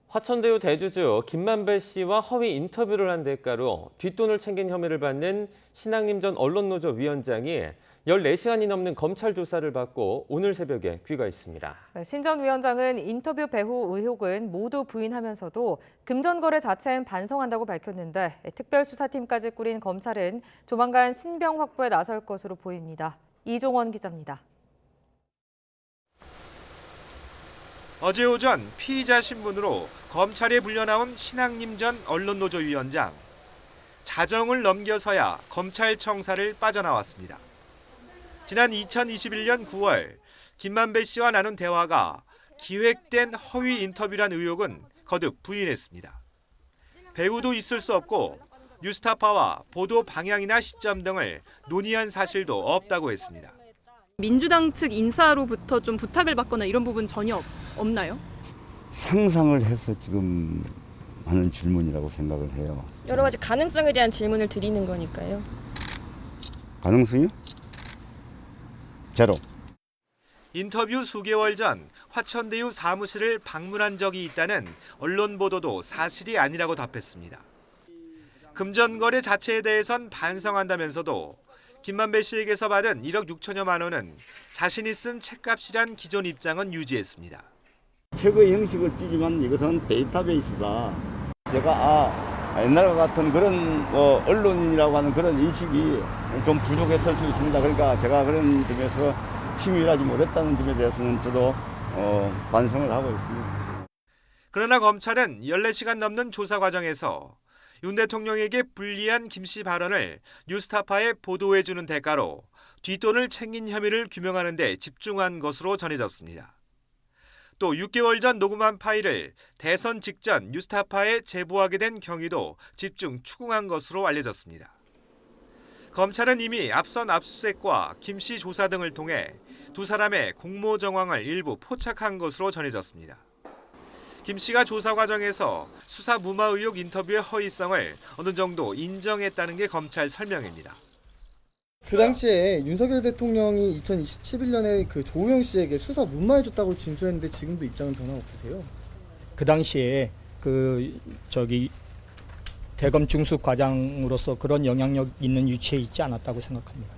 화천대유 대주주 김만배 씨와 허위 인터뷰를 한 대가로 뒷돈을 챙긴 혐의를 받는 신앙림 전 언론노조 위원장이 14시간이 넘는 검찰 조사를 받고 오늘 새벽에 귀가했습니다. 신 전 위원장은 인터뷰 배후 의혹은 모두 부인하면서도 금전 거래 자체는 반성한다고 밝혔는데 특별수사팀까지 꾸린 검찰은 조만간 신병 확보에 나설 것으로 보입니다. 이종원 기자입니다. 어제 오전 피의자 신분으로 검찰에 불려나온 신앙림 전 언론노조 위원장. 자정을 넘겨서야 검찰 청사를 빠져나왔습니다. 지난 2021년 9월 김만배 씨와 나눈 대화가 기획된 허위 인터뷰란 의혹은 거듭 부인했습니다. 배우도 있을 수 없고 뉴스타파와 보도 방향이나 시점 등을 논의한 사실도 없다고 했습니다. 민주당 측 인사로부터 좀 부탁을 받거나 이런 부분 전혀 없나요? 상상을 해서 지금 하는 질문이라고 생각을 해요. 여러 가지 가능성에 대한 질문을 드리는 거니까요. 가능성이요? 제로. 인터뷰 수개월 전 화천대유 사무실을 방문한 적이 있다는 언론 보도도 사실이 아니라고 답했습니다. 금전 거래 자체에 대해선 반성한다면서도 김만배 씨에게서 받은 1억 6천여만 원은 자신이 쓴 책값이란 기존 입장은 유지했습니다. 최고의 형식을 띠지만 이것은 데이터베이스다. 제가 옛날과 같은 그런 언론인이라고 하는 그런 인식이 좀 부족했을 수 있습니다. 그러니까 제가 그런 점에서 치밀하지 못했다는 점에 대해서는 저도 반성을 하고 있습니다. 그러나 검찰은 14시간 넘는 조사 과정에서 윤 대통령에게 불리한 김 씨 발언을 뉴스타파에 보도해주는 대가로 뒷돈을 챙긴 혐의를 규명하는 데 집중한 것으로 전해졌습니다. 또 6개월 전 녹음한 파일을 대선 직전 뉴스타파에 제보하게 된 경위도 집중 추궁한 것으로 알려졌습니다. 검찰은 이미 앞선 압수수색과 김 씨 조사 등을 통해 두 사람의 공모 정황을 일부 포착한 것으로 전해졌습니다. 김 씨가 조사 과정에서 수사 무마 의혹 인터뷰의 허위성을 어느 정도 인정했다는 게 검찰 설명입니다. 그 당시에 윤석열 대통령이 2011년에 그 조우영 씨에게 수사 무마해줬다고 진술했는데 지금도 입장은 변화 없으세요? 그 당시에 대검 중수 과장으로서 그런 영향력 있는 위치에 있지 않았다고 생각합니다.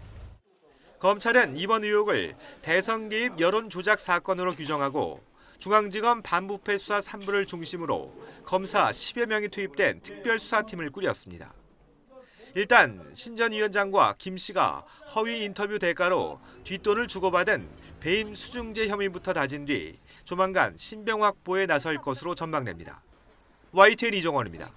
검찰은 이번 의혹을 대선 개입 여론 조작 사건으로 규정하고 중앙지검 반부패 수사 3부를 중심으로 검사 10여 명이 투입된 특별수사팀을 꾸렸습니다. 일단 신 전 위원장과 김 씨가 허위 인터뷰 대가로 뒷돈을 주고받은 배임 수증제 혐의부터 다진 뒤 조만간 신병 확보에 나설 것으로 전망됩니다. YTN 이종원입니다.